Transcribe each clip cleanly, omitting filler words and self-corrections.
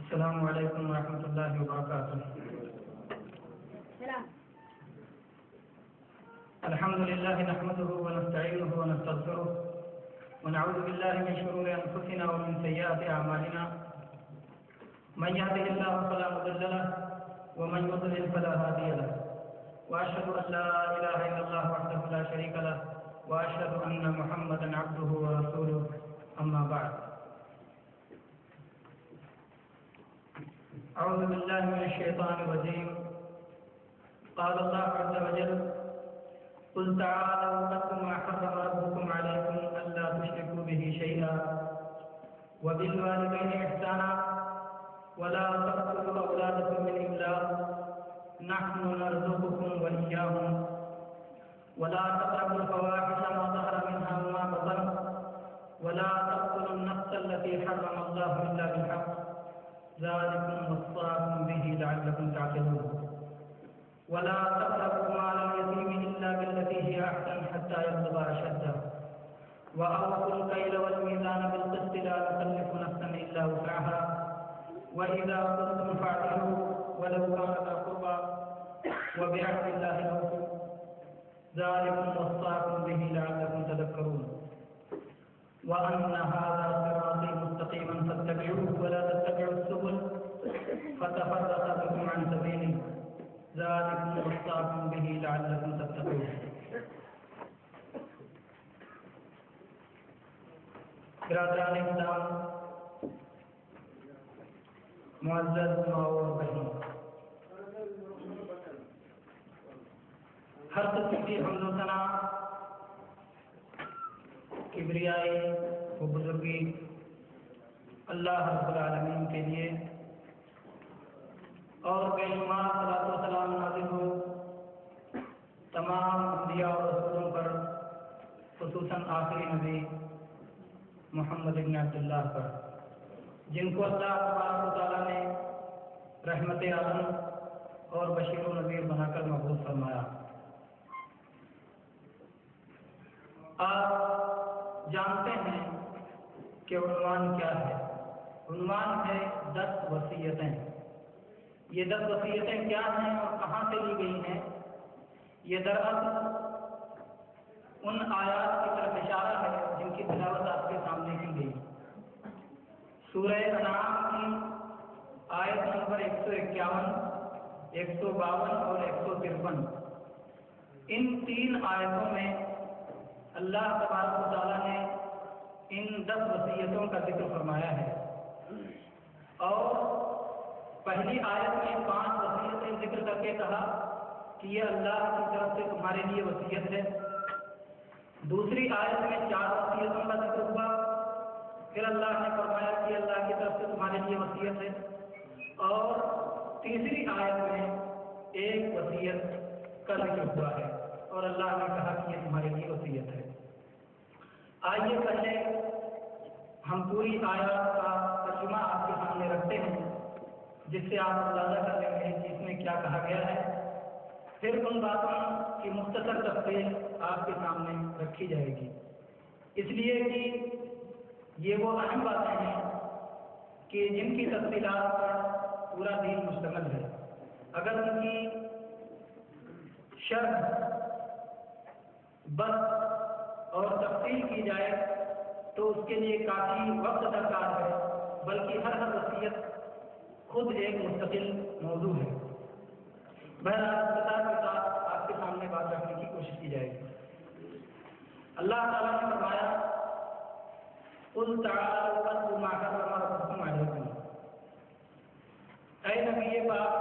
السلام علیکم ورحمۃ اللہ وبرکاتہ۔ الحمد للہ نحمده ونستعینه ونستغفره ونعوذ باللہ من شرور انفسنا ومن سیئات اعمالنا، من يهده الله فلا مضل له ومن يضلل فلا هادي له، واشهد ان لا اله الا الله وحده لا شريك له واشهد ان محمدا عبده ورسوله، اما بعد۔ اعوذ باللہ من الشیطان الرجیم، قال اللہ عز وجل: قل تعالوا اتل ما حرم ربكم عليكم الا تشركوا به شيئا وبالوالدين احسانا ولا تقتلوا اولادكم من املاق نحن نرزقكم واياهم ولا تقربوا الفواحش ما ظهر منها وما بطن ولا تقتلوا النفس التي حرم الله الا بالحق ذلكم وصاكم به لعلكم تعقلون ولا تقربوا مال اليتيم الا بالتي هي احسن حتى يبلغ اشده واوفوا الكيل والميزان بالقسط لا نكلف نفسا الا وسعها واذا قلتم فاعدلوا ولو كان ذا قربى وبعهد الله اوفوا ذلكم وصاكم به لعلكم تذكرون وأن هذا صراطي مستقيما فاتبعوه ولا تتبعوا السبل فتفرق بكم عن سبيله ذلكم وصاكم به لعلكم تتقون۔ برادران اسلام، معزز ماں اور بہن، ہر قسم کی حمد و ثنا، کبریائی و بزرگی اللہ رب العالمین کے لیے، اور بے شمار صلاۃ و سلام نازل ہو تمام انبیاء اور رسولوں پر، خصوصاً آخری نبی محمد بن عبداللہ پر، جن کو اللہ تبارک و تعالیٰ نے رحمت عالم اور بشیر و نذیر بنا کر مبعوث فرمایا۔ آپ جانتے ہیں کہ عنوان کیا ہے؟ عنوان ہے 10 وصیتیں۔ یہ 10 وصیتیں کیا ہیں اور کہاں سے لی گئی ہیں؟ یہ دراصل ان آیات کی طرف اشارہ ہے جن کی تلاوت آپ کے سامنے کی گئی۔ سورہ انعام کی آیت نمبر 151، 152 اور 153، ان 3 آیتوں میں اللہ تبارک و تعالیٰ نے ان 10 وصیتوں کا ذکر فرمایا ہے، اور پہلی آیت میں 5 وصیتیں ذکر کر کے کہا کہ یہ اللہ کی طرف سے تمہارے لیے وصیت ہے۔ دوسری آیت میں 4 وصیتوں کا ذکر ہوا، پھر اللہ نے فرمایا کہ اللہ کی طرف سے تمہارے لیے وصیت ہے، اور تیسری آیت میں 1 وصیت کا ذکر ہوا ہے، اور اللہ نے کہا کہ یہ تمہارے لیے وصیت ہے۔ آئیے پہلے ہم پوری آیات کا ترجمہ آپ کے سامنے رکھتے ہیں، جس سے آپ اندازہ کر لیں گے کہ اس میں کیا کہا گیا ہے، پھر ان باتوں کی مختصر تفصیل آپ کے سامنے رکھی جائے گی، اس لیے کہ یہ وہ اہم باتیں ہیں کہ جن کی تفصیلات پر پورا دین مشتمل ہے۔ اگر ان کی شرح بس اور تفصیل کی جائے تو اس کے لیے کافی وقت درکار ہے، بلکہ ہر وصیت خود ایک مستقل موضوع ہے۔ بہرحال اختصار کے ساتھ آپ کے سامنے بات رکھنے کی کوشش کی جائے گی۔ اللہ تعالیٰ نے فرمایا: قل تعالوا اتل ما حرم ربكم عليكم۔ اے نبی پاک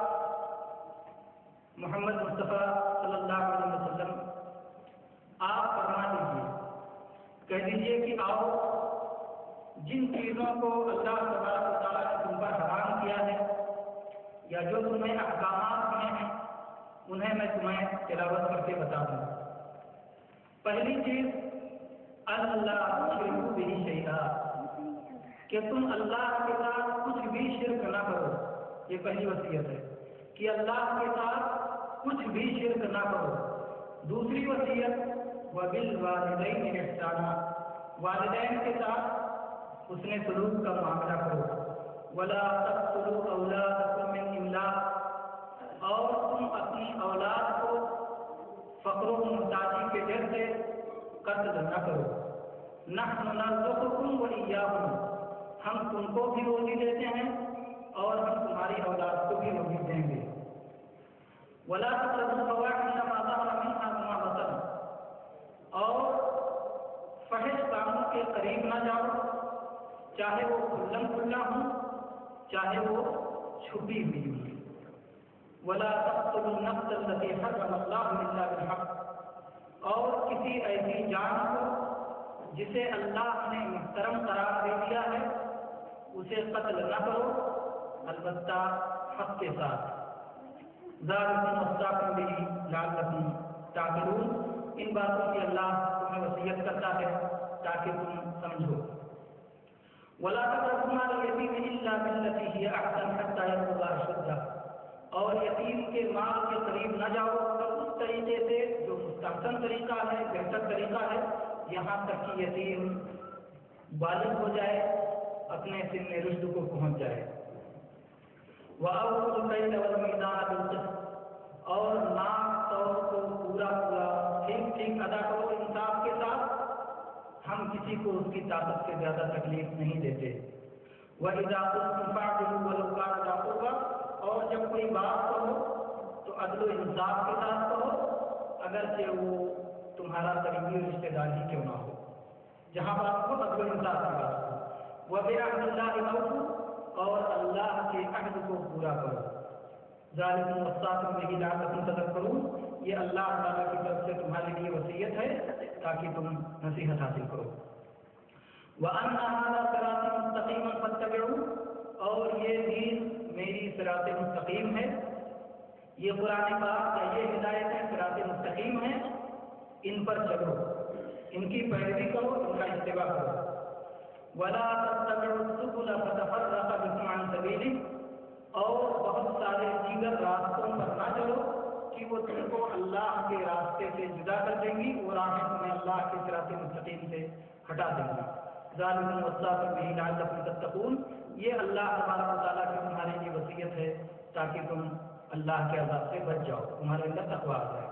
محمد مصطفیٰ صلی اللہ علیہ وسلم، آپ فرما دیجیے، کہہ دیجیے کہ آؤ جن چیزوں کو اللہ تبارک و تعالیٰ نے تم پر حرام کیا ہے، یا جو تمہیں احکامات دیے ہیں، انہیں میں تمہیں تلاوت کر کے بتا دوں۔ پہلی چیز اللہ تشرکوا بہ شیئا، کہ تم اللہ کے ساتھ کچھ بھی شرک نہ کرو۔ یہ پہلی وصیت ہے کہ اللہ کے ساتھ کچھ بھی شرک نہ کرو۔ دوسری وصیت وبالوالدین احسانا، والدین کے ساتھ حسن سلوک کا معاملہ کرو۔ ولا تقتلوا اولادکم من املاق، اور تم اپنی اولاد کو فقر و محتاجی کے ڈر سے قتل نہ کرو. نحن نرزقکم وإیاہم، ہم تم کو بھی روزی دیتے ہیں اور ہم تمہاری اولاد کو بھی روزی دیں گے. ولا تقربوا الفواحش ما ظهر منها وما بطن، اور فحش کاموں کے قریب نہ جاؤ، چاہے وہ کھلم کھلا ہوں چاہے وہ چھپی ہوئی ہوں. ولا تقتلوا النفس التي حرم الله الا بالحق، اور کسی ایسی جان کو جسے اللہ نے محترم قرار دے دیا ہے اسے قتل نہ کرو، البتہ حق کے ساتھ. ذالکم وصاکم بہ لعلکم تعقلون، ان باتوں کی اللہ تمہیں وصیت کرتا ہے تاکہ تم سمجھو. ولا تقربوا مال اليتيم الا بالتي هي احسن حتى يبلغ اشده، اور یتیم کے مال کے قریب نہ جاؤ مگر اس طریقے سے جو مستحسن طریقہ ہے، بہتر طریقہ ہے، یہاں تک کہ یتیم بالغ ہو جائے، اپنے سن رشد کو پہنچ جائے. وَأَوْفُوا الْكَيْلَ وَالْمِيزَانَ بِالْقِسْطِ، اور ناپ تول کو پورا ٹھیک ٹھیک ادا کرو انصاف کے ساتھ. ہم کسی کو اس کی طاقت سے زیادہ تکلیف نہیں دیتے. وَإِذَا قُلْتُمْ فَاعْدِلُوا وَلَوْ كَانَ ذَا قُرْبَىٰ، اور جب کوئی بات کہو تو عدل و انصاف کے ساتھ کہو، اگرچہ وہ تمہارا قریبی رشتہ دار ہی کیوں نہ ہو. جہاں بات کو عدل و انصاف کی بات کرو. وَبِعَهْدِ اللَّهِ أَوْفُوا، اور اللہ کے عہد کو پورا کرو. ذَلِكُمْ وَصَّاكُمْ بِهِ لَعَلَّكُمْ تَذَكَّرُونَ، یہ اللہ تعالیٰ کی طرف سے تمہارے لیے وصیت ہے تاکہ تم نصیحت حاصل کرو. وَأَنَّ هَذَا صِرَاطِي مُسْتَقِيمًا فَاتَّبِعُوهُ، اور یہ دین میری صراط مستقیم ہے. یہ قرآن پاک کا یہ ہدایت ہے، صراط مستقیم ہے، ان پر چلو، ان کی پیروی کرو، ان کا اتباع کرو. وَلَا تَتَّبِعُوا السُّبُلَ فَتَفَرَّقَ بِكُمْ عَنْ سَبِيلِهِ، اور بہت سارے دیگر راستوں پر نہ چلو کہ وہ تم کو اللہ کے راستے سے جدا کر دیں گی، وہ راہیں تمہیں اللہ کے صراط مستقیم سے ہٹا دیں گی. ذَلِكُمْ وَصَّاكُمْ بِهِ لَعَلَّكُمْ تَتَّقُونَ، یہ اللہ تبارک و تعالیٰ کی تمہارے لیے وصیت ہے تاکہ تم اللہ کے عذاب سے بچ جاؤ، تمہارے اندر تقویٰ آ جائے.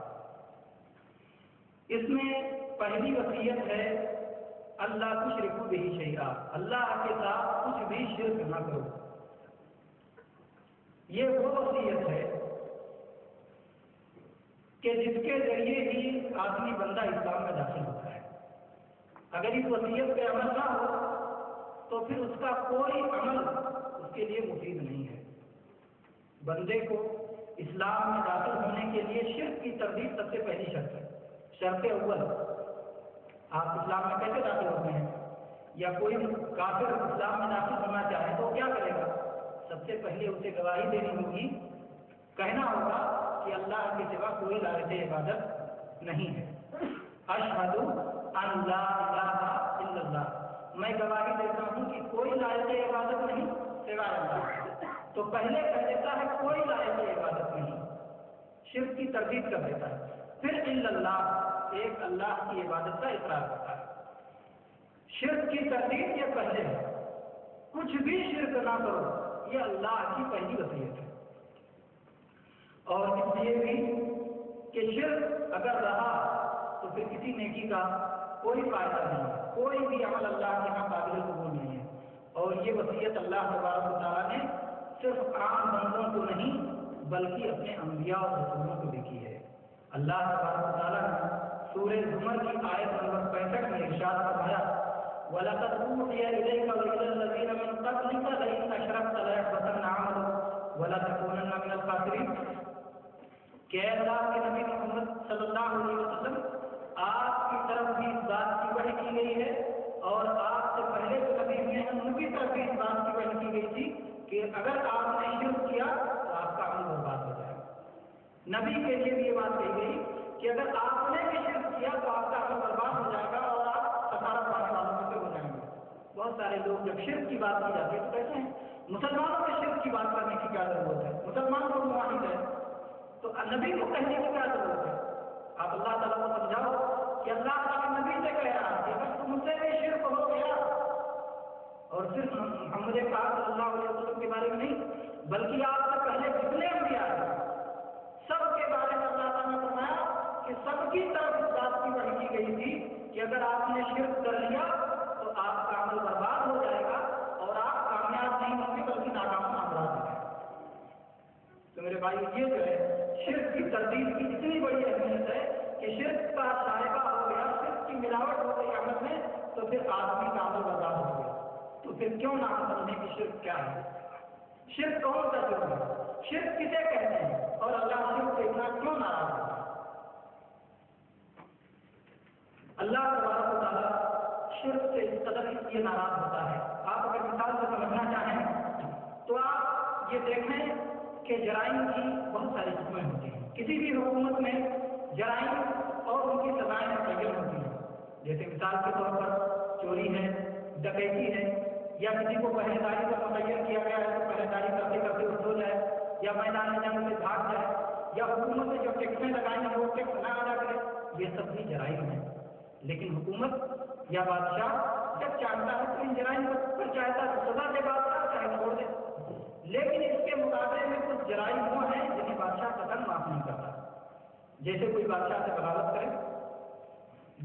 اس میں پہلی وصیت ہے اللہ تشرکوا بہ شیئا، اللہ کے ساتھ کچھ بھی شرک نہ کرو. یہ وہ وصیت ہے کہ جس کے ذریعے ہی آدمی بندہ اسلام میں داخل ہوتا ہے. اگر اس وصیت پہ عمل نہ ہو تو پھر اس کا کوئی عمل اس کے لیے مفید نہیں ہے. بندے کو اسلام میں داخل ہونے کے لیے شرک کی تردید سب سے پہلی شرط ہے. شرط اول، آپ اسلام میں کیسے داخل ہوتے ہیں؟ یا کوئی کافر اسلام میں داخل ہونا چاہے تو کیا کرے گا؟ سب سے پہلے اسے گواہی دینی ہوگی، کہنا ہوگا کہ اللہ کے سوا کوئی لائق عبادت نہیں ہے. اشہد ان لا الہ الا اللہ، میں گواہی دیتا ہوں کہ کوئی لائق عبادت نہیں سوائے اللہ. تو پہلے کہہ دیتا ہے کوئی لائق عبادت نہیں، شرک کی تردید کر دیتا ہے. پھر الا اللہ، ایک اللہ کی عبادت کا اقرار کرتا ہے. شرک کی تردید یہ پہلے ہے، کچھ بھی شرک نہ کرو، یہ اللہ کی پہلی وصیت ہے. اور اس لیے بھی کہ شرک اگر رہا تو پھر کسی نیکی کا کوئی فائدہ نہیں ہے، کوئی بھی عمل اللہ کے یہاں قابل قبول نہیں ہے. اور یہ وصیت اللہ تبارک و تعالیٰ نے صرف عام بندوں کو نہیں بلکہ اپنے انبیاء اور رسولوں کو بھی کی ہے. اللہ تبارک و تعالیٰ نے سورہ زمر کی آیت نمبر 65 میں ارشاد فرمایا وَلَقَدْ أُوحِيَ إِلَيْكَ وَإِلَى الَّذِينَ مِن قَبْلِكَ لَئِنْ أَشْرَكْتَ لَيَحْبَطَنَّ عَمَلُكَ وَلَتَكُونَنَّ مِنَ الْخَاسِرِينَ. کہ اللہ کے نبی محمد صلی اللہ علیہ وسلم، آپ کی طرف بھی اس بات کی وحی کی گئی ہے اور آپ سے پہلے جو نبی ہوئے ہیں ان کی طرف بھی اس بات کی وحی کی گئی تھی کہ اگر آپ نے شرک کیا تو آپ کا عمل برباد ہو جائے گا. نبی کے لیے بھی یہ بات کہی گئی کہ اگر آپ نے بھی شرک کیا تو آپ کا عمل برباد ہو جائے گا اور آپ خسارہ پانے والوں میں سے ہو جائیں گے. بہت سارے لوگ جب شرک کی بات کی جاتی ہے تو کہتے ہیں مسلمانوں میں شرک کی بات کرنے کی کیا ضرورت ہے، مسلمان لوگ موحد ہیں، تو نبی کو کہنے کی کیا ضرورت ہے؟ آپ اللہ تعالیٰ کو سمجھاؤ کہ اللہ تعالیٰ نبی سے کہہ رہا ہے کہ اگر تم سے بھی شرک ہو گیا اور صرف محمد پاک صلی اللہ علیہ وسلم کے بارے میں نہیں بلکہ آپ سے پہلے جتنے انبیاء ہیں سب کے بارے میں اللہ تعالیٰ نے فرمایا کہ سب کی طرف اس بات کی وحی کی گئی تھی کہ اگر آپ نے شرک کر لیا تو آپ کا عمل برباد ہو جائے گا اور آپ کامیاب نہیں ہوں گے بلکہ ناکام برباد ہو جائے گا۔ تو میرے بھائی یہ جو ہے شرک کی تردید کی اتنی بڑی اہمیت ہے کہ شرک کا صاحبہ ہو گیا، شرک کی ملاوٹ ہو گئی عمل میں، تو پھر آدمی کا عمل برباد ہو گیا۔ تو پھر کیوں نہ سمجھیں کہ شرک کیا ہے، شرک کون سا جرم ہے، شرک کسے کہتے ہیں، اور اللہ شرک سے اتنا کیوں ناراض ہوتا ہے۔ اللہ تبارک و تعالیٰ شرک سے اس قدر اس لیے ناراض ہوتا ہے۔ آپ اگر مثال سے سمجھنا چاہیں تو آپ یہ دیکھیں کہ جرائم کی بہت ساری قسمیں ہوتی ہیں۔ کسی بھی حکومت میں جرائم اور ان کی سزائیں متعین ہوتی ہیں، جیسے مثال کے طور پر چوری ہے، ڈکیتی ہے، یا کسی کو پہریداری کا متعین کیا گیا ہے تو پہریداری کرتے کرتے وہ سو جائے یا میدان جنگ سے بھاگ جائے، یا حکومت نے جو ٹیکسیں لگائی ہیں وہ ٹیکس نہ ادا کرے، یہ سب بھی جرائم ہیں۔ لیکن حکومت یا بادشاہ جب چاہتا ہے تو ان جرائم پر چاہتا ہے تو سزا دے، بادشاہ چاہے چھوڑ دے۔ لیکن اس کے مقابلے میں کچھ جرائم وہ ہیں جنہیں بادشاہ قطعاً معاف نہیں کرتا، جیسے کوئی بادشاہ سے بغاوت کرے،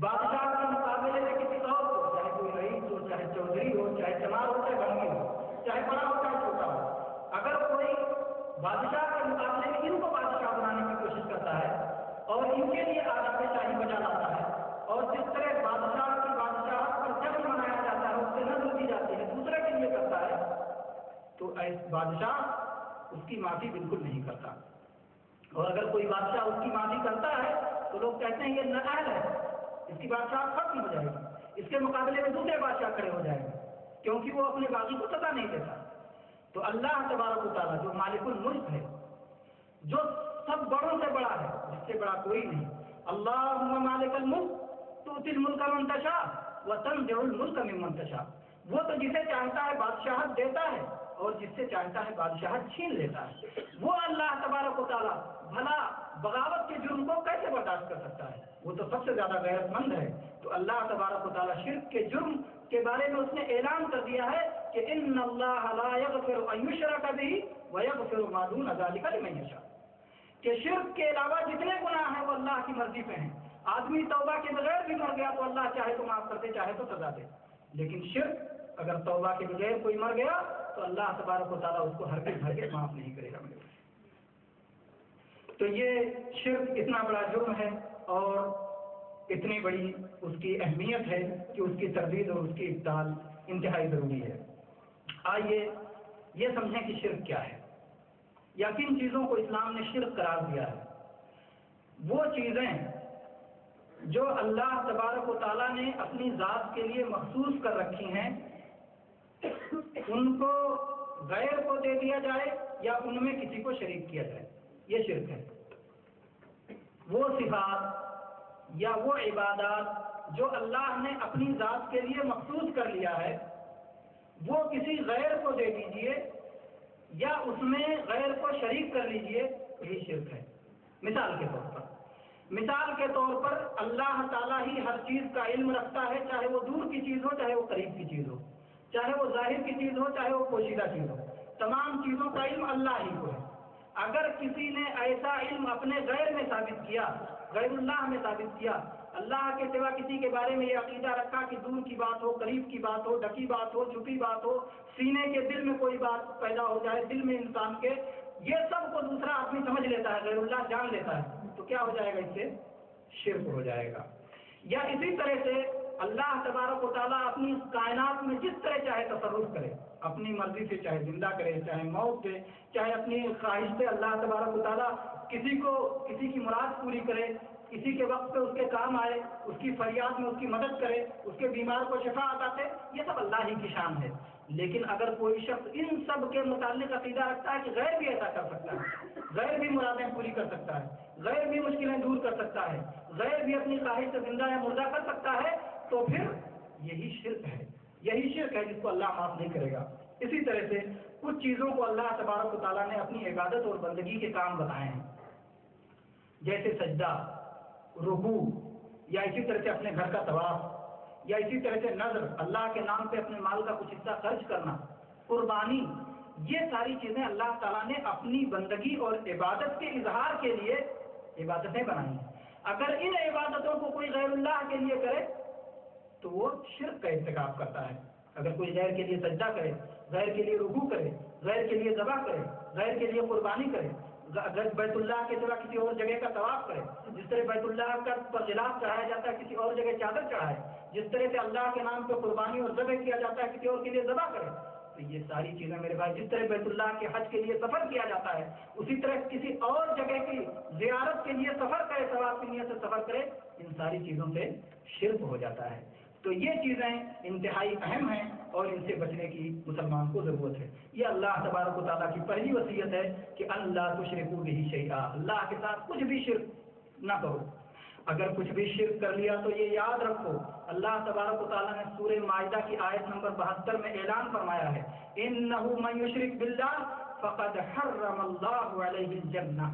بادشاہ کے مقابلے میں کسی اور کو، چاہے کوئی رئیس ہو، چاہے چودھری ہو، چاہے چمار ہو، چاہے بھنگی ہو، چاہے بڑا ہو چاہے چھوٹا ہو، اگر کوئی بادشاہ کے مقابلے میں ان کو بادشاہ بنانے کی کوشش کرتا ہے اور ان کے لیے آداب شاہی بجا لاتا ہے، اور جس طرح بادشاہ کی بادشاہت پر جشن منایا جاتا ہے، اس سے نظر دی جاتی ہے، دوسرے کے لیے کرتا ہے، تو بادشاہ اس کی معافی بالکل نہیں کرتا۔ اور اگر کوئی بادشاہ اس کی معافی کرتا ہے تو لوگ کہتے ہیں یہ نااہل ہے، اس کی بادشاہ ختم ہو جائے گی، اس کے مقابلے میں دوسرے بادشاہ کھڑے ہو جائیں گے، کیونکہ وہ اپنے باغی کو سزا نہیں دیتا۔ تو اللہ تبارک و تعالیٰ جو مالک الملک ہے، جو سب بڑوں سے بڑا ہے، اس سے بڑا کوئی نہیں۔ اللہم مالک الملک تؤتی الملک من تشاء وتنزع الملک ممن تشاء، وہ تو جسے چاہتا ہے بادشاہت دیتا ہے اور جس سے چاہتا ہے بادشاہت چھین لیتا ہے۔ وہ اللہ تبارک و تعالیٰ بھلا بغاوت کے جرم کو کیسے برداشت کر سکتا ہے؟ وہ تو سب سے زیادہ غیرت مند ہے۔ تو اللہ تبارک و تعالیٰ شرک کے جرم کے بارے میں اس نے اعلان کر دیا ہے کہ ان اللہ لا یغفر ان یشرک بہ ویغفر ما دون ذلک لمن یشاء، کہ شرک کے علاوہ جتنے گناہ ہیں وہ اللہ کی مرضی پہ ہیں۔ آدمی توبہ کے بغیر بھی مر گیا تو اللہ چاہے تو معاف کر دے، چاہے تو سزا دے، لیکن شرک اگر توبہ کے بغیر کوئی مر گیا تو اللہ تبارک و تعالیٰ اس کو ہرگز معاف نہیں کرے گا۔ تو یہ شرک اتنا بڑا جرم ہے اور اتنی بڑی اس کی اہمیت ہے کہ اس کی تردید اور اس کی ابطال انتہائی ضروری ہے۔ آئیے یہ سمجھیں کہ شرک کیا ہے، یا کن چیزوں کو اسلام نے شرک قرار دیا ہے۔ وہ چیزیں جو اللہ تبارک و تعالیٰ نے اپنی ذات کے لیے مخصوص کر رکھی ہیں، ان کو غیر کو دے دیا جائے یا ان میں کسی کو شریک کیا جائے، یہ شرک ہے۔ وہ صفات یا وہ عبادات جو اللہ نے اپنی ذات کے لیے مخصوص کر لیا ہے، وہ کسی غیر کو دے دیجئے یا اس میں غیر کو شریک کر لیجئے، یہی شرک ہے۔ مثال کے طور پر اللہ تعالیٰ ہی ہر چیز کا علم رکھتا ہے، چاہے وہ دور کی چیز ہو، چاہے وہ قریب کی چیز ہو، چاہے وہ ظاہر کی چیز ہو، چاہے وہ پوشیدہ چیز ہو، تمام چیزوں کا علم اللہ ہی کو ہے۔ اگر کسی نے ایسا علم اپنے غیر میں ثابت کیا، غیر اللہ میں ثابت کیا، اللہ کے سوا کسی کے بارے میں یہ عقیدہ رکھا کہ دور کی بات ہو، قریب کی بات ہو، ڈھکی بات ہو، چھپی بات ہو، سینے کے دل میں کوئی بات پیدا ہو جائے، دل میں انسان کے، یہ سب کو دوسرا آدمی سمجھ لیتا ہے، غیر اللہ جان لیتا ہے، تو کیا ہو جائے گا؟ اس سے شرک ہو جائے گا۔ یا اسی طرح سے اللہ تبارک و تعالیٰ اپنی کائنات میں جس طرح چاہے تصرف کرے، اپنی مرضی سے چاہے زندہ کرے، چاہے موت دے، چاہے اپنی خواہش سے اللہ تبارک و تعالیٰ کسی کی مراد پوری کرے، کسی کے وقت پہ اس کے کام آئے، اس کی فریاد میں اس کی مدد کرے، اس کے بیمار کو شفا عطا دے، یہ سب اللہ ہی کی شان ہے۔ لیکن اگر کوئی شخص ان سب کے متعلق عقیدہ رکھتا ہے کہ غیر بھی ایسا کر سکتا ہے، غیر بھی مرادیں پوری کر سکتا ہے، غیر بھی مشکلیں دور کر سکتا ہے، غیر بھی اپنی خواہش سے زندہ یا مردہ کر سکتا ہے، تو پھر یہی شرک ہے، یہی شرک ہے جس کو اللہ معاف نہیں کرے گا۔ اسی طرح سے کچھ چیزوں کو اللہ تبارک و تعالیٰ نے اپنی عبادت اور بندگی کے کام بنائے ہیں، جیسے سجدہ، رکوع، یا اسی طرح سے اپنے گھر کا طواف، یا اسی طرح سے نظر، اللہ کے نام پہ اپنے مال کا کچھ حصہ خرچ کرنا، قربانی، یہ ساری چیزیں اللہ تعالیٰ نے اپنی بندگی اور عبادت کے اظہار کے لیے عبادتیں بنائی ہیں۔ اگر ان عبادتوں کو کوئی غیر اللہ کے لیے کرے تو وہ شرک کا ارتکاب کرتا ہے۔ اگر کوئی غیر کے لیے سجدہ کرے، غیر کے لیے رکوع کرے، غیر کے لیے ذبح کرے، غیر کے لیے قربانی کرے، اگر بیت اللہ کے سوا کسی اور جگہ کا طواف کرے، جس طرح بیت اللہ کا پر غلاف چڑھایا جاتا ہے کسی اور جگہ چادر چڑھائے، جس طرح سے اللہ کے نام پہ قربانی اور ذبح کیا جاتا ہے کسی اور کے لیے ذبح کرے، تو یہ ساری چیزیں میرے بھائی، جس طرح بیت اللہ کے حج کے لیے سفر کیا جاتا ہے اسی طرح کسی اور جگہ کی زیارت کے لیے سفر کرے، ثواب کی نیت سے سفر کرے، ان ساری چیزوں سے شرک ہو جاتا ہے۔ تو یہ چیزیں انتہائی اہم ہیں اور ان سے بچنے کی مسلمان کو ضرورت ہے۔ یہ اللہ تبارک و تعالیٰ کی پہلی وصیت ہے کہ اللہ تشرکوا بہ شیئا، اللہ کے ساتھ کچھ بھی شرک نہ کرو۔ اگر کچھ بھی شرک کر لیا تو یہ یاد رکھو، اللہ تبارک و تعالیٰ نے سورہ مائدہ کی آیت نمبر 72 میں اعلان فرمایا ہے، انہ من یشرک باللہ فقد حرم اللہ علیہ الجنہ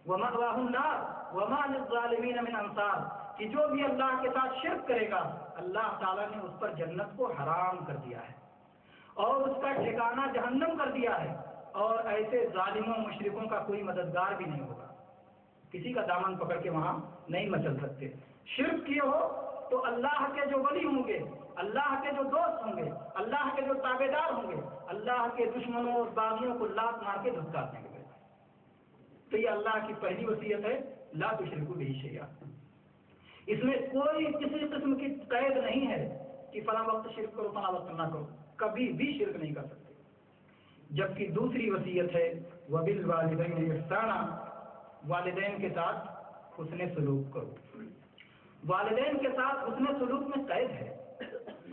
ومأواہ النار وما للظالمین من انصار، کہ جو بھی اللہ کے ساتھ شرک کرے گا اللہ تعالیٰ نے اس پر جنت کو حرام کر دیا ہے اور اس کا ٹھکانہ جہنم کر دیا ہے، اور ایسے ظالموں مشرکوں کا کوئی مددگار بھی نہیں ہوگا، کسی کا دامن پکڑ کے وہاں نہیں مچل سکتے۔ شرک کیے ہو تو اللہ کے جو ولی ہوں گے، اللہ کے جو دوست ہوں گے، اللہ کے جو تابع دار ہوں گے، اللہ کے دشمنوں اور باغیوں کو لات مار کے دھتکار دیں گے۔ تو یہ اللہ کی پہلی وصیت ہے، لا تشرکوا بہ شیئا۔ اس میں کوئی کسی قسم کی قید نہیں ہے کہ فلاں وقت شرک کرو فلاں وقت نہ کرو، کبھی بھی شرک نہیں کر سکتے۔ جبکہ دوسری وصیت ہے وبالوالدین احسانا، والدین کے ساتھ حسن سلوک کرو۔ والدین کے ساتھ حسن سلوک میں قید ہے،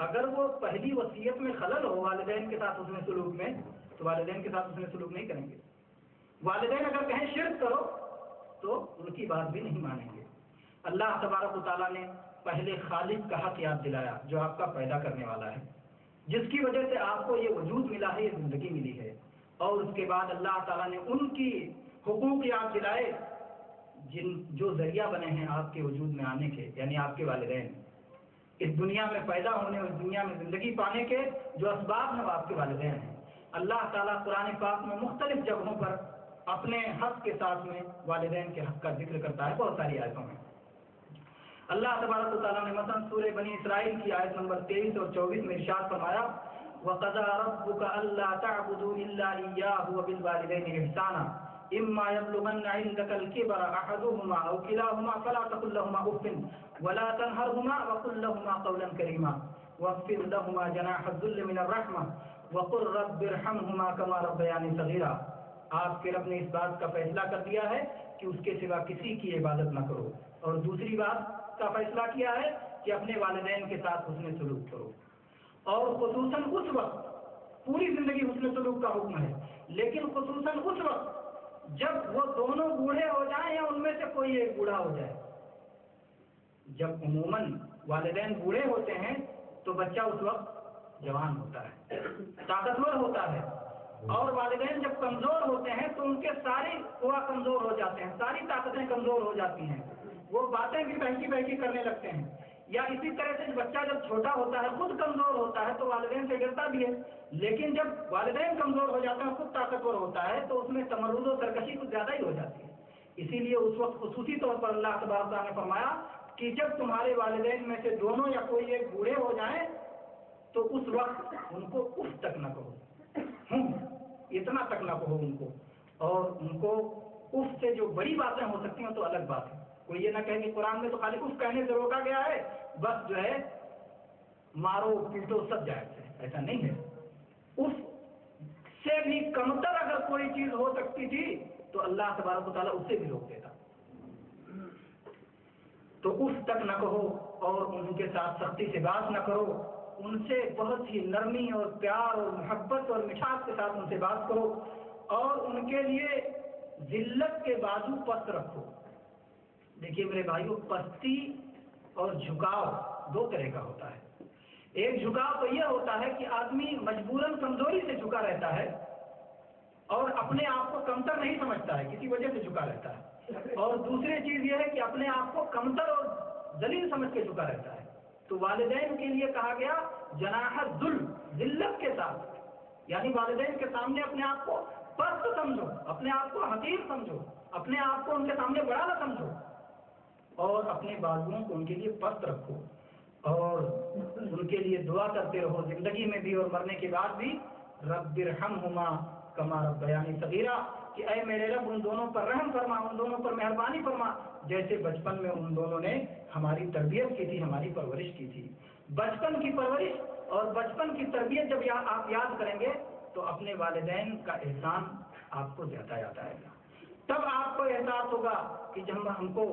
اگر وہ پہلی وصیت میں خلل ہو والدین کے ساتھ حسن سلوک میں تو والدین کے ساتھ حسن سلوک نہیں کریں گے۔ والدین اگر کہیں شرک کرو تو ان کی بات بھی نہیں مانیں گے۔ اللہ تبارک و تعالیٰ نے پہلے خالق کا حق یاد دلایا جو آپ کا پیدا کرنے والا ہے، جس کی وجہ سے آپ کو یہ وجود ملا ہے، یہ زندگی ملی ہے، اور اس کے بعد اللہ تعالیٰ نے ان کی حقوق یاد دلائے جو ذریعہ بنے ہیں آپ کے وجود میں آنے کے، یعنی آپ کے والدین، اس دنیا میں پیدا ہونے اور اس دنیا میں زندگی پانے کے جو اسباب ہیں وہ آپ کے والدین ہیں۔ اللہ تعالیٰ قرآن پاک میں مختلف جگہوں پر اپنے حق کے ساتھ میں والدین کے حق کا ذکر کرتا ہے، بہت ساری آیتوں میں۔ اللہ تبارک و تعالیٰ نے مثلا سورہ بنی اسرائیل کی آیت نمبر 23 اور 24 میں ارشاد فرمایا، وَقَضَىٰ رَبُّكَ أَلَّا تَعْبُدُوا إِلَّا إِيَّاهُ وَبِالْوَالِدَيْنِ إِحْسَانًا إِمَّا يَبْلُغَنَّ عِندَكَ الْكِبَرَ أَحَدُهُمَا أَوْ كِلَاهُمَا فَلَا تَقُل لَّهُمَا أُفٍّ وَلَا تَنْهَرْهُمَا وَقُل لَّهُمَا قَوْلًا كَرِيمًا وَاخْفِضْ لَهُمَا جَنَاحَ الذُّلِّ مِنَ الرَّحْمَةِ وَقُل رَّبِّ ارْحَمْهُمَا كَمَا رَبَّيَانِي صَغِيرًا۔ آپ کے رب نے اس بات کا فیصلہ کر دیا ہے کہ اس کے سوا کسی کی عبادت نہ کرو، اور دوسری بات کا فیصلہ کیا ہے کہ اپنے والدین کے ساتھ حسن سلوک کرو، اور خصوصاً اس وقت، پوری زندگی حسن سلوک کا حکم ہے، لیکن خصوصاً اس وقت جب وہ دونوں بوڑھے ہو جائیں یا ان میں سے کوئی ایک بوڑھا ہو جائے۔ جب عموماً والدین بوڑھے ہوتے ہیں تو بچہ اس وقت جوان ہوتا ہے، طاقتور ہوتا ہے، اور والدین جب کمزور ہوتے ہیں تو ان کے ساری قوا کمزور ہو جاتے ہیں، ساری طاقتیں کمزور ہو جاتی ہیں، وہ باتیں بھی بہکی بہکی کرنے لگتے ہیں۔ یا اسی طرح سے بچہ جب چھوٹا ہوتا ہے خود کمزور ہوتا ہے تو والدین سے ڈرتا بھی ہے، لیکن جب والدین کمزور ہو جاتے ہیں خود طاقتور ہوتا ہے تو اس میں تمرد و سرکشی کچھ زیادہ ہی ہو جاتی ہے۔ اسی لیے اس وقت خصوصی طور پر اللہ تبارک و تعالیٰ نے فرمایا کہ جب تمہارے والدین میں سے دونوں یا کوئی ایک بوڑھے ہو جائیں تو اس وقت ان کو اف تک نہ کہو، اتنا تک نہ کہو ان کو، اور ان کو اف سے جو بڑی باتیں ہو سکتی ہیں تو الگ بات ہے۔ کوئی یہ نہ کہے کہ قرآن میں تو خالی اف کہنے سے روکا گیا ہے، بس جو ہے مارو پیٹو سب جائز ہے، ایسا نہیں ہے۔ اف سے بھی کمتر اگر کوئی چیز ہو سکتی تھی تو اللہ تبارک و تعالیٰ اس سے بھی روک دیتا۔ تو اف تک نہ کہو اور ان کے ساتھ سختی سے بات نہ کرو، ان سے بہت ہی نرمی اور پیار اور محبت اور مٹھاس کے ساتھ ان سے بات کرو، اور ان کے لیے ذلت کے بازو پست رکھو۔ دیکھیے میرے بھائیو، پستی اور جھکاؤ دو طرح کا ہوتا ہے۔ ایک جھکاؤ تو یہ ہوتا ہے کہ آدمی مجبوراً کمزوری سے جھکا رہتا ہے اور اپنے آپ کو کمتر نہیں سمجھتا ہے، کسی وجہ سے جھکا رہتا ہے، اور دوسری چیز یہ ہے کہ اپنے آپ کو کمتر اور ذلیل سمجھ کے جھکا رہتا ہے۔ تو والدین کے لیے کہا گیا جناح الذل، ذلت کے ساتھ، یعنی والدین کے سامنے اپنے آپ کو پست سمجھو، اپنے آپ کو حقیر سمجھو، اپنے آپ کو ان کے سامنے بڑا نہ سمجھو، اور اپنے بازوؤں کو ان کے لیے پست رکھو اور ان کے لیے دعا کرتے رہو زندگی میں بھی اور مرنے کے بعد بھی، رب ارحمہما کما ربیانی صغیرا، کہ اے میرے رب ان دونوں پر رحم فرما، ان دونوں پر مہربانی فرما، جیسے بچپن میں ان دونوں نے ہماری تربیت کی تھی، ہماری پرورش کی تھی۔ بچپن کی پرورش اور بچپن کی تربیت جب آپ یاد کریں گے تو اپنے والدین کا احسان آپ کو زیادہ یاد آئے گا۔ تب آپ کو احساس ہوگا کہ جب ہم کو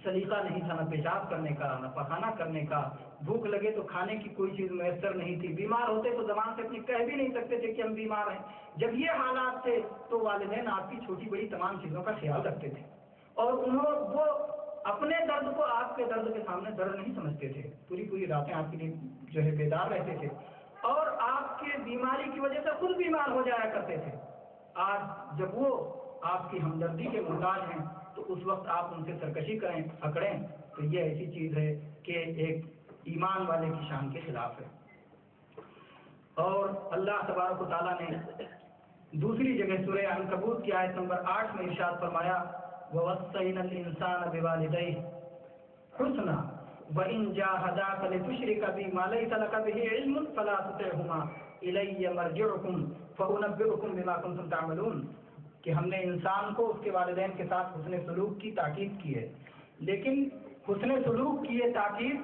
سلیقہ نہیں تھا، نہ پیشاب کرنے کا، نہ پخانہ کرنے کا، بھوک لگے تو کھانے کی کوئی چیز میسر نہیں تھی، بیمار ہوتے تو زبان سے اپنی کہہ بھی نہیں سکتے تھے کہ ہم بیمار ہیں۔ جب یہ حالات تھے تو والدین آپ کی چھوٹی بڑی تمام چیزوں کا خیال رکھتے تھے، اور وہ اپنے درد کو آپ کے درد کے سامنے درد نہیں سمجھتے تھے، پوری راتیں آپ کے لیے جو ہے بیدار رہتے تھے، اور آپ کے بیماری کی وجہ سے خود بیمار ہو جایا کرتے تھے۔ آج جب وہ آپ کی ہمدردی کے محتاج ہیں تو اس وقت آپ ان سے سرکشی کریں، اکڑیں، تو یہ ایسی چیز ہے کہ ایک ایمان والے کی شان کے خلاف ہے۔ اور اللہ تبارک و تعالیٰ نے دوسری جگہ سورہ عنکبوت کی آیت نمبر 8 میں ارشاد فرمایا، وَوَصَّيْنَا الْإِنسَانَ بِوَالِدَيْهِ حُسْنًا وَإِنْ جَاهَدَاكَ لِتُشْرِكَ بِي مَا لَيْسَ لَكَ بِهِ عِلْمٌ فَلَا تُطِعْهُمَا إِلَيَّ مَرْجِعُكُمْ فَأُنَبِّئُكُم بِمَا كُنتُمْ تَعْمَلُونَ، کہ ہم نے انسان کو اس کے والدین کے ساتھ حسن سلوک کی تاکید کی ہے، لیکن حسن سلوک کی یہ تاکید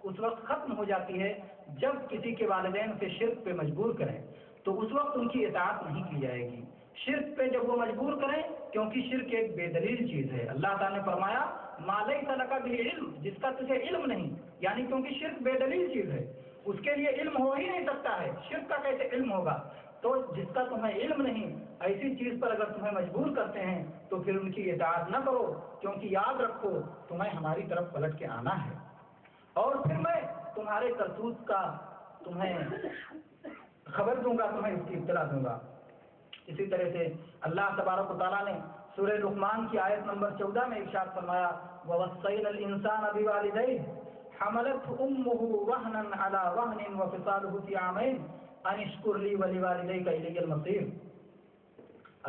اس وقت ختم ہو جاتی ہے جب کسی کے والدین سے شرک پہ مجبور کریں، تو اس وقت ان کی اطاعت نہیں کی جائے گی۔ شرک پہ جب وہ مجبور کریں، کیونکہ شرک ایک بے دلیل چیز ہے، اللہ تعالیٰ نے فرمایا ما لیس لک بہ علم، جس کا تجھے علم نہیں، یعنی کیونکہ شرک بے دلیل چیز ہے، اس کے لیے علم ہو ہی نہیں سکتا ہے، شرک کا کیسے علم ہوگا؟ تو جس کا تمہیں علم نہیں، ایسی چیز پر اگر تمہیں مجبور کرتے ہیں تو پھر ان کی اطاعت نہ کرو، کیونکہ یاد رکھو تمہیں ہماری طرف پلٹ کے آنا ہے، اور پھر میں تمہارے کرتوت کا تمہیں خبر دوں گا، تمہیں اس کی اطلاع دوں گا۔ اسی طرح سے اللہ تبارک و تعالیٰ نے سورہ لقمان کی آیت نمبر 14 میں ارشاد فرمایا، وَوَصَّيْنَا الْإِنسَانَ بِوَالِدَيْهِ حَمَلَتْهُ أُمُّهُ وَهْنًا عَلَى وَهْنٍ وَفِصَالُهُ فِي عَامَيْنِ أَنِ اشْكُرْ لِي وَلِوَالِدَيْكَ إِلَيَّ الْمَصِيرُ۔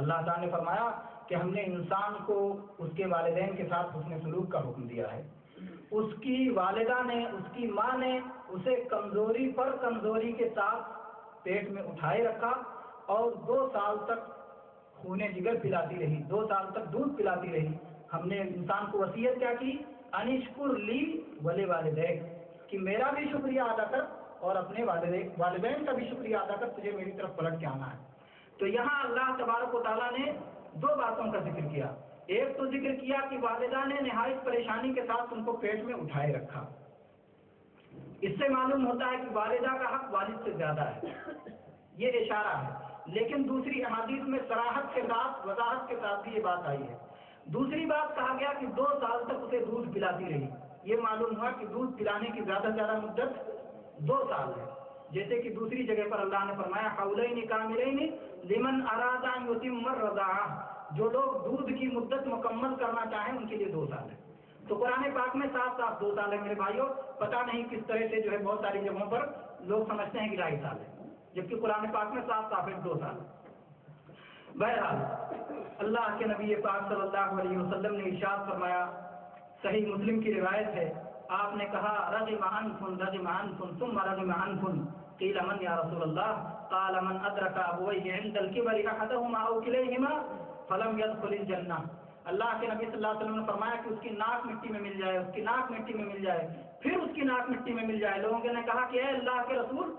اللہ تعالیٰ نے فرمایا کہ ہم نے انسان کو اس کے والدین کے ساتھ حسن سلوک کا حکم دیا ہے۔ اس کی والدہ نے، اس کی ماں نے اسے کمزوری پر کمزوری کے ساتھ پیٹ میں اٹھائے رکھا، اور 2 سال تک خون جگر پلاتی رہی، 2 سال تک دودھ پلاتی رہی۔ ہم نے انسان کو وصیت کیا کی؟ انشکر لی ولی والدیک، کہ میرا بھی شکریہ ادا کر اور اپنے والدین کا بھی شکریہ ادا کر، تجھے میری طرف پلٹ کے آنا ہے۔ تو یہاں اللہ تبارک و تعالیٰ نے 2 باتوں کا ذکر کیا، ایک تو ذکر کیا کہ والدہ نے نہایت پریشانی کے ساتھ ان کو پیٹ میں اٹھائے رکھا، اس سے معلوم ہوتا ہے کہ والدہ کا حق والد سے زیادہ ہے، یہ اشارہ ہے۔ لیکن دوسری احادیث میں صراحت کے ساتھ، وضاحت کے ساتھ بھی یہ بات آئی ہے۔ دوسری بات کہا گیا کہ 2 سال تک اسے دودھ پلاتی رہی، یہ معلوم ہوا کہ دودھ پلانے کی زیادہ سے زیادہ مدت 2 سال ہے، جیسے کہ دوسری جگہ پر اللہ نے فرمایا حولین کاملین لمن اراد ان یتم الرضاعہ، جو لوگ دودھ کی مدت مکمل کرنا چاہیں ان کے لیے 2 سال ہے۔ تو قرآن پاک میں صاف 2 سال ہے میرے بھائیوں، پتہ نہیں کس طرح سے جو ہے بہت ساری جگہوں پر لوگ سمجھتے ہیں کہ 2.5 سال ہے، جبکہ قرآن پاک میں صاف ہے 2 سال۔ بہرحال اللہ کے نبی پاک صلی اللہ علیہ وسلم نے ارشاد فرمایا، صحیح مسلم کی روایت ہے، آپ نے کہا رغم عنف ثم رغم عنف، قیل من یا رسول اللہ؟ قال من ادرک ابویہ عند الکبر احدہما او کلیہما فلم يدخل الجنہ۔ اللہ کے نبی صلی اللہ علیہ وسلم نے فرمایا کہ اس کی ناک مٹی میں مل جائے، اس کی ناک مٹی میں مل جائے، پھر اس کی ناک مٹی میں مل جائے۔ لوگوں نے کہا کہ اے اللہ کے رسول،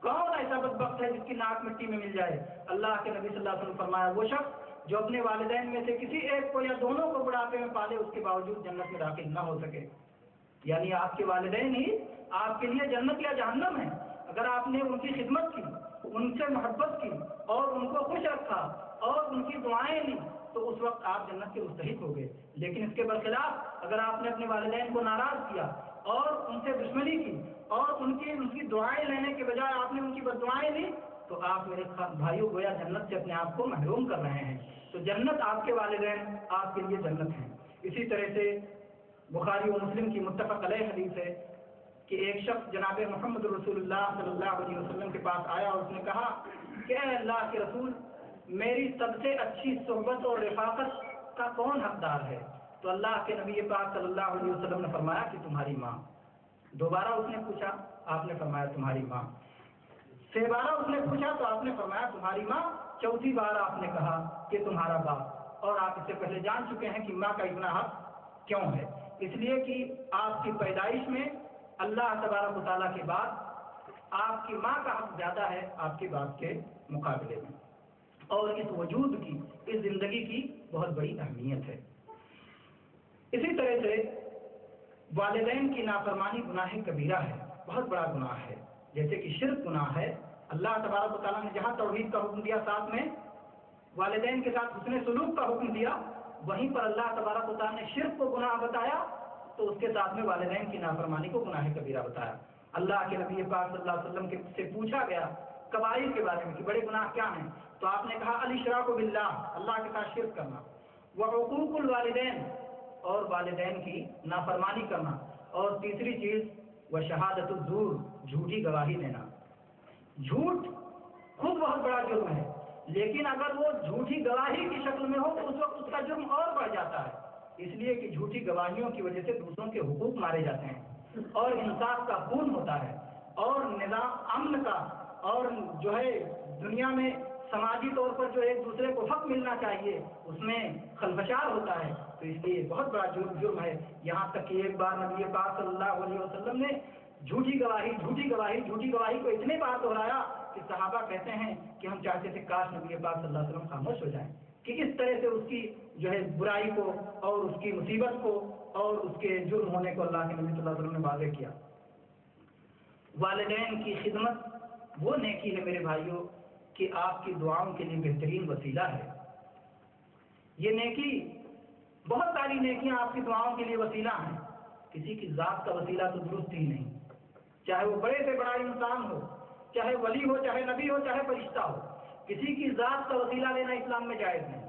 کون ایسا بدبخت ہے جس کی ناک مٹی میں مل جائے؟ اللہ کے نبی صلی اللہ علیہ وسلم نے فرمایا، وہ شخص جو اپنے والدین میں سے کسی ایک کو یا دونوں کو بڑھاپے میں پالے، اس کے باوجود جنت میں داخل نہ ہو سکے۔ یعنی آپ کے والدین ہی آپ کے لیے جنت یا جہنم ہے۔ اگر آپ نے ان کی خدمت کی، ان سے محبت کی اور ان کو خوش رکھا اور ان کی دعائیں لی تو اس وقت آپ جنت کے مستحق ہو گئے۔ لیکن اس کے برخلاف اگر آپ نے اپنے والدین کو ناراض کیا اور ان سے دشمنی کی اور ان کی دعائیں لینے کے بجائے آپ نے ان کی بددعائیں لی تو آپ میرے بھائیوں گویا جنت سے اپنے آپ کو محروم کر رہے ہیں۔ تو جنت آپ کے والدین آپ کے لیے جنت ہیں۔ اسی طرح سے بخاری و مسلم کی متفق علیہ حدیث ہے کہ ایک شخص جناب محمد رسول اللہ صلی اللہ علیہ وسلم کے پاس آیا اور اس نے کہا کہ اے اللہ کے رسول میری سب سے اچھی صحبت اور رفاقت کا کون حقدار ہے؟ تو اللہ کے نبی پاک صلی اللہ علیہ وسلم نے فرمایا کہ تمہاری ماں۔ دوبارہ اس نے پوچھا، آپ نے فرمایا تمہاری ماں۔ سے بارہ اس نے پوچھا تو آپ نے فرمایا تمہاری ماں۔ چوتھی بار آپ نے کہا کہ تمہارا باپ۔ اور آپ اس سے پہلے جان چکے ہیں کہ ماں کا اتنا حق کیوں ہے؟ اس لیے کہ آپ کی پیدائش میں اللہ تبارک و تعالیٰ کے بعد آپ کی ماں کا حق زیادہ ہے آپ کے باپ کے مقابلے میں، اور اس وجود کی، اس زندگی کی بہت بڑی اہمیت ہے۔ اسی طرح سے والدین کی نافرمانی گناہ کبیرہ ہے، بہت بڑا گناہ ہے، جیسے کہ شرک گناہ ہے۔ اللہ تبارک و تعالیٰ نے جہاں توحید کا حکم دیا، ساتھ میں والدین کے ساتھ حسن سلوک کا حکم دیا، وہیں پر اللہ تبارک و تعالیٰ نے شرک کو گناہ بتایا تو اس کے ساتھ میں والدین کی نافرمانی کو گناہ کبیرہ بتایا۔ اللہ کے نبی پاک صلی اللہ علیہ وسلم سے پوچھا گیا کبائر کے بارے میں کہ بڑے گناہ کیا ہیں، تو آپ نے کہا الاشراک باللہ، اللہ کے ساتھ شرک کرنا، وعقوق الوالدین، اور والدین کی نافرمانی کرنا، اور تیسری چیز وشہادۃ الزور، جھوٹی گواہی دینا۔ جھوٹ خود بہت بڑا جرم ہے، لیکن اگر وہ جھوٹی گواہی کی شکل میں ہو تو اس وقت اس کا جرم اور بڑھ جاتا ہے، اس لیے کہ جھوٹی گواہیوں کی وجہ سے دوسروں کے حقوق مارے جاتے ہیں، اور انصاف کا خون ہوتا ہے، اور نظام امن کا، اور جو ہے دنیا میں سماجی طور پر جو ایک دوسرے کو حق ملنا چاہیے اس میں خلفشار ہوتا ہے۔ تو اس لیے بہت بڑا جرم ہے، یہاں تک کہ ایک بار نبی پاک صلی اللہ علیہ وسلم نے جھوٹی گواہی کو اتنے بار دہرایا کہ صحابہ کہتے ہیں کہ ہم چاہتے تھے کاش نبی پاک صلی اللہ علیہ وسلم خاموش ہو جائیں، کہ اس طرح سے اس کی جو ہے برائی کو اور اس کی مصیبت کو اور اس کے جرم ہونے کو اللہ کے نبی صلی اللہ علیہ وسلم نے واضح کیا۔ والدین کی خدمت وہ نیکی ہے میرے بھائیوں کہ آپ کی دعاؤں کے لیے بہترین وسیلہ ہے۔ یہ نیکی، بہت ساری نیکیاں آپ کی دعاؤں کے لیے وسیلہ ہیں، کسی کی ذات کا وسیلہ تو درست ہی نہیں، چاہے وہ بڑے سے بڑا انسان ہو، چاہے ولی ہو، چاہے نبی ہو، چاہے فرشتہ ہو، کسی کی ذات کا وسیلہ لینا اسلام میں جائز نہیں۔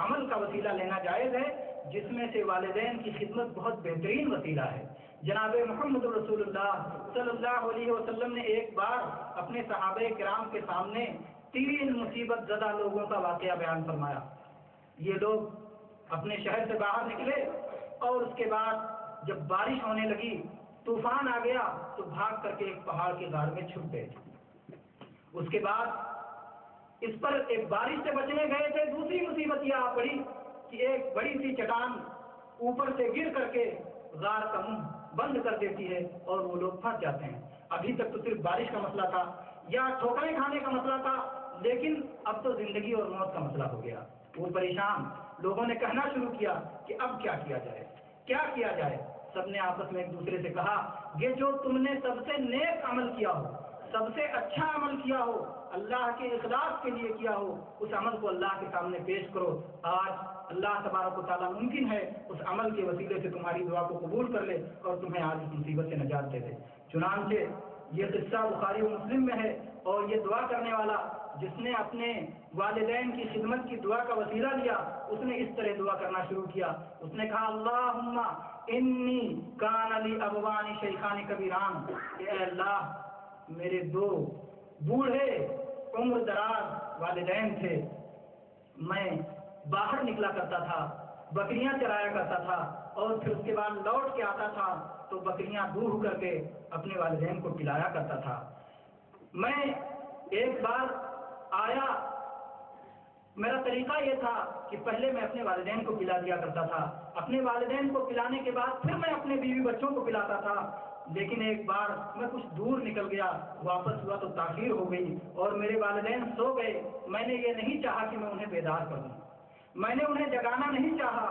عمل کا وسیلہ لینا جائز ہے، جس میں سے والدین کی خدمت بہت بہترین وسیلہ ہے۔ جناب محمد رسول اللہ صلی اللہ علیہ وسلم نے ایک بار اپنے صحابہ کرام کے سامنے 3 مصیبت زدہ لوگوں کا واقعہ بیان فرمایا۔ یہ لوگ اپنے شہر سے باہر نکلے اور اس کے بعد جب بارش ہونے لگی، طوفان آ گیا تو بھاگ کر کے ایک پہاڑ کی غار میں چھپ گئے۔ اس کے بعد اس پر ایک بارش سے بچنے گئے تھے، دوسری مصیبت یہ آ پڑی کہ ایک بڑی سی چٹان اوپر سے گر کر کے غار کا منہ بند کر دیتی ہے اور وہ لوگ پھنس جاتے ہیں۔ ابھی تک تو صرف بارش کا مسئلہ تھا یا ٹھوکریں کھانے کا مسئلہ تھا، لیکن اب تو زندگی اور موت کا مسئلہ ہو گیا۔ وہ پریشان لوگوں نے کہنا شروع کیا کہ اب کیا کیا جائے، کیا کیا جائے؟ سب نے آپس میں ایک دوسرے سے کہا یہ جو تم نے سب سے نیک عمل کیا ہو، سب سے اچھا عمل کیا ہو، اللہ کے اخلاص کے لیے کیا ہو، اس عمل کو اللہ کے سامنے پیش کرو۔ آج اللہ تبارک و تعالیٰ ممکن ہے اس عمل کے وسیلے سے تمہاری دعا کو قبول کر لے اور تمہیں آج اس مصیبت سے نجات دے دے۔ چنانچہ یہ قصہ بخاری و مسلم میں ہے، اور یہ دعا کرنے والا جس نے اپنے والدین کی خدمت کی دعا کا وسیلہ لیا، اس نے اس طرح دعا کرنا شروع کیا۔ اس نے کہا اللہم انی کان لی ابوان شیخان کبیران، کہ اے اللہ میرے 2 بوڑھے عمر دراز والدین تھے، میں باہر نکلا کرتا تھا، بکریاں چرایا کرتا تھا، اور پھر اس کے بعد لوٹ کے آتا تھا تو بکریاں دوہ کر کے اپنے والدین کو پلایا کرتا تھا۔ میں ایک بار آیا، میرا طریقہ یہ تھا کہ پہلے میں اپنے والدین کو پلا دیا کرتا تھا، اپنے والدین کو پلانے کے بعد پھر میں اپنے بیوی بچوں کو پلاتا تھا، لیکن ایک بار میں کچھ دور نکل گیا، واپس ہوا تو تاخیر ہو گئی اور میرے والدین سو گئے۔ میں نے یہ نہیں چاہا کہ میں انہیں بیدار کر دوں، میں نے انہیں جگانا نہیں چاہا،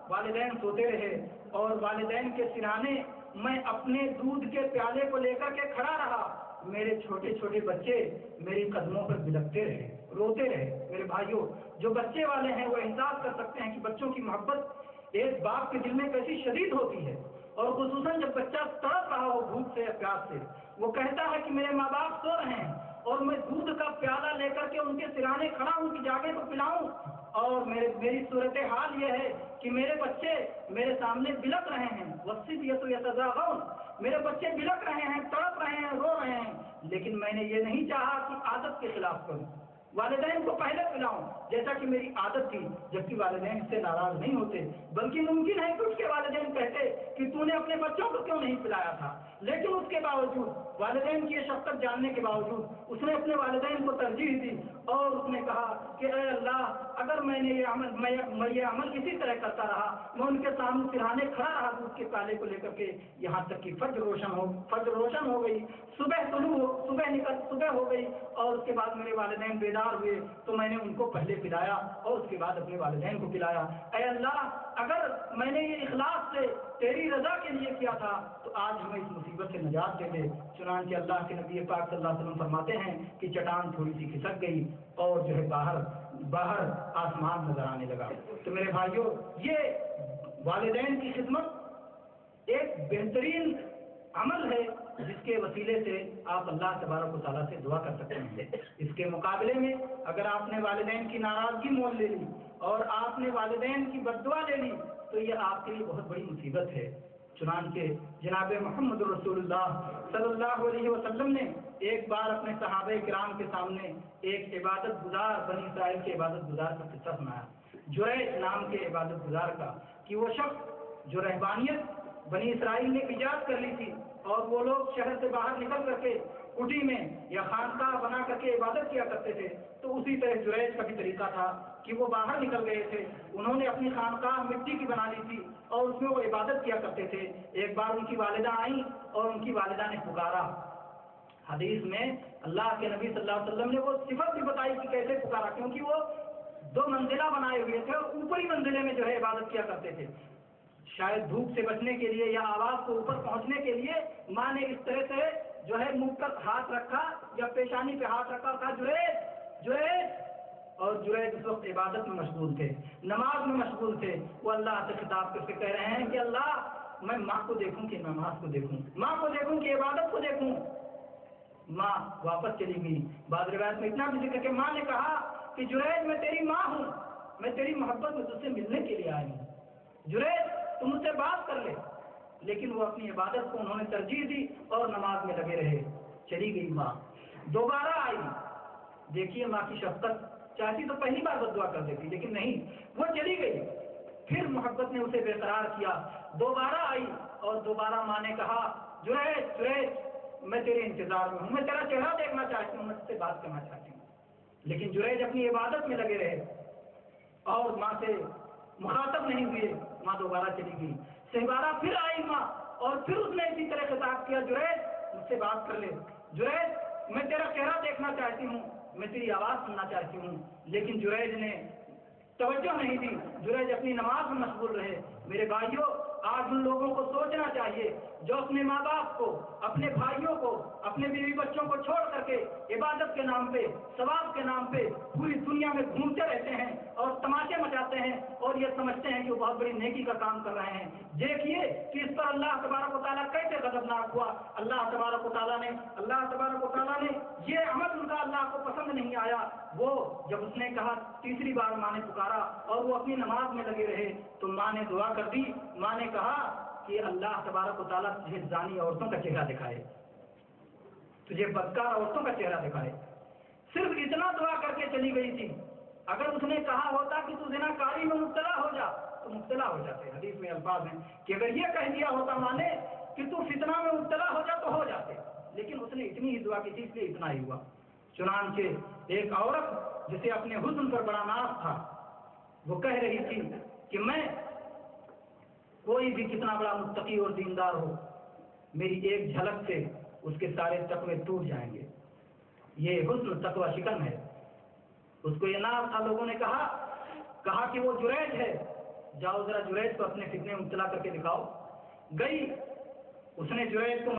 والدین سوتے رہے اور والدین کے سرانے میں اپنے دودھ کے پیالے کو لے کر کے کھڑا رہا۔ میرے چھوٹے چھوٹے بچے میری قدموں پر بلکتے رہے، روتے رہے۔ میرے بھائیوں، جو بچے والے ہیں وہ احساس کر سکتے ہیں کہ بچوں کی محبت ایک باپ کے دل میں کیسی شدید ہوتی ہے، اور خصوصاً جب بچہ تڑپ رہا ہو بھوک سے یا پیاس سے، وہ کہتا ہے کہ میرے ماں باپ سو رہے ہیں اور میں دودھ کا پیالہ لے کر کے ان کے سرانے کھڑا ہوں کہ جاگے تو پلاؤں، اور میری صورتحال یہ ہے کہ میرے بچے میرے سامنے بلک رہے ہیں، وصیت یتزاغون، میرے بچے بلک رہے ہیں، تڑپ رہے ہیں، رو رہے ہیں، لیکن میں نے یہ نہیں چاہا کہ عادت کے خلاف کروں، والدین کو پہلے پلاؤں جیسا کہ میری عادت تھی، جبکہ والدین سے ناراض نہیں ہوتے، بلکہ ممکن ہے کہ اس کے والدین کہتے کہ تو نے اپنے بچوں کو کیوں نہیں پلایا تھا، لیکن اس کے باوجود والدین کی یہ شفقت جاننے کے باوجود اس نے اپنے والدین کو ترجیح دی اور اس نے کہا کہ اے اللہ اگر میں نے یہ عمل اسی طرح کرتا رہا، میں ان کے سامنے سرہانے کھڑا رہا دودھ کے پیالے کو لے کر کے یہاں تک کہ فجر روشن ہو گئی، صبح ہو گئی اور اس کے بعد میرے والدین بیدار ہوئے تو میں نے ان کو پہلے پلایا اور اس کے بعد اپنے والدین کو پلایا۔ اے اللہ اگر میں نے یہ اخلاص سے تیری رضا کے لیے کیا تھا تو آج ہمیں اس مصیبت سے نجات دے دے۔ چنانچہ اللہ کے نبی پاک صلی اللہ علیہ وسلم فرماتے ہیں کہ چٹان تھوڑی سی کھسک گئی اور جو ہے باہر آسمان نظر آنے لگا۔ تو میرے بھائیوں، یہ والدین کی خدمت ایک بہترین عمل ہے جس کے وسیلے سے آپ اللہ تبارک و تعالیٰ سے دعا کر سکتے ہیں۔ اس کے مقابلے میں اگر آپ نے والدین کی ناراضگی مول لے لی اور آپ نے والدین کی بد دعا لے لی تو یہ آپ کے لیے بہت بڑی مصیبت ہے۔ چنانچہ جناب محمد رسول اللہ صلی اللہ علیہ وسلم نے ایک بار اپنے صحابہ کرام کے سامنے ایک عبادت گزار بنی اسرائیل کے عبادت گزار کا قصہ سنایا، جریج نام کے عبادت گزار کا، کہ وہ شخص جو رہبانیت بنی اسرائیل نے ایجاد کر لی تھی اور وہ لوگ شہر سے باہر نکل کر کے کٹی میں یا خانقاہ بنا کر کے عبادت کیا کرتے تھے، تو اسی طرح جریج کا بھی طریقہ تھا کہ وہ باہر نکل گئے تھے، انہوں نے اپنی خانقاہ مٹی کی بنا لی تھی اور اس میں وہ عبادت کیا کرتے تھے۔ ایک بار ان کی والدہ آئیں اور ان کی والدہ نے پکارا، حدیث میں اللہ کے نبی صلی اللہ علیہ وسلم نے وہ صفت بھی بتائی کہ کیسے پکارا، کیونکہ وہ 2 منزلہ بنائے ہوئے تھے اور اوپری منزلے میں جو ہے عبادت کیا کرتے تھے، شاید دھوپ سے بچنے کے لیے یا آواز کو اوپر پہنچنے کے لیے ماں نے اس طرح سے جو ہے منہ پر ہاتھ رکھا یا پیشانی پہ ہاتھ رکھا اور کہا جریج، اور جریج اس وقت عبادت میں مشغول تھے، نماز میں مشغول تھے۔ وہ اللہ سے خطاب کر کے کہہ رہے ہیں کہ اللہ میں ماں کو دیکھوں کہ نماز کو دیکھوں، ماں کو دیکھوں کہ عبادت کو دیکھوں۔ ماں واپس چلی گئی۔ بعض روایت میں اتنا بھی ذکر کہ ماں نے کہا کہ جریج میں تیری ماں ہوں، میں تیری محبت میں تجھ سے ملنے کے لیے آئی ہوں، جریج تم مجھ سے بات کر لے، لیکن وہ اپنی عبادت کو انہوں نے ترجیح دی اور نماز میں لگے رہے۔ چلی گئی ماں، دوبارہ آئی، دیکھیے ماں کی شفقت، چاہتی تو پہلی بار بد دعا کر دیتی لیکن نہیں، وہ چلی گئی، پھر محبت نے اسے برقرار کیا، دوبارہ آئی اور دوبارہ ماں نے کہا جریج میں تیرے انتظار میں ہوں، میں تیرا چہرہ دیکھنا چاہتی ہوں، میں تجھ سے بات کرنا چاہتی ہوں، لیکن جریج اپنی عبادت میں لگے رہے اور ماں سے مخاطب نہیں ہوئے۔ ماں دوبارہ چلی گئی، سہبارہ پھر آئی ماں اور پھر اس نے اسی طرح خطاب کیا، جریج مجھ سے بات کر لے، جریج میں تیرا چہرہ دیکھنا چاہتی ہوں، میں تیری آواز سننا چاہتی ہوں، لیکن جریج نے توجہ نہیں دی، جریج اپنی نماز میں مشغول رہے۔ میرے بھائیوں، آج ان لوگوں کو سوچنا چاہیے جو اپنے ماں باپ کو، اپنے بھائیوں کو، اپنے بیوی بچوں کو چھوڑ کر کے عبادت کے نام پہ، ثواب کے نام پہ پوری دنیا میں گھومتے رہتے ہیں اور تماشے مچاتے ہیں اور یہ سمجھتے ہیں کہ وہ بہت بڑی نیکی کا کام کر رہے ہیں۔ دیکھیے کہ اس پر اللہ تبارک و تعالیٰ کیسے غضبناک ہوا۔ اللہ تبارک و تعالیٰ نے یہ عمل ان کا اللہ کو پسند نہیں آیا۔ وہ جب اس نے کہا، تیسری بار ماں نے پکارا اور وہ اپنی نماز میں لگے رہے تو ماں نے دعا کر دی، ماں نے کہا کہ اللہ تبارک و تعالیٰ تجھے زانی عورتوں کا چہرہ دکھائے، تجھے بدکار عورتوں کا چہرہ دکھائے۔ صرف اتنا دعا کر کے چلی گئی تھی، اگر اس نے کہا ہوتا کہ تو زنا کاری میں مبتلا ہو جا تو مبتلا ہو جاتے۔ حدیث میں الفاظ ہیں کہ اگر یہ کہہ دیا ہوتا ماں نے کہ تو فتنہ میں مبتلا ہو جا تو ہو جاتے، لیکن اس نے اتنی ہی دعا کی تھی، اس لیے اتنا ہی ہوا۔ چنانچہ ایک عورت جسے اپنے حسن پر بڑا ناز تھا، وہ کہہ رہی تھی کہ میں کوئی بھی کتنا بڑا متقی اور دیندار ہو، میری ایک جھلک سے اس کے سارے تقوی ٹوٹ جائیں گے۔ یہ حسن تقوی شکن ہے۔ اس کو یہ ناز تھا، لوگوں نے کہا کہ وہ جریج ہے، جاؤ ذرا جریج کو اپنے فتنے میں مبتلا کر کے دکھاؤ۔ گئی، اس نے جریج کو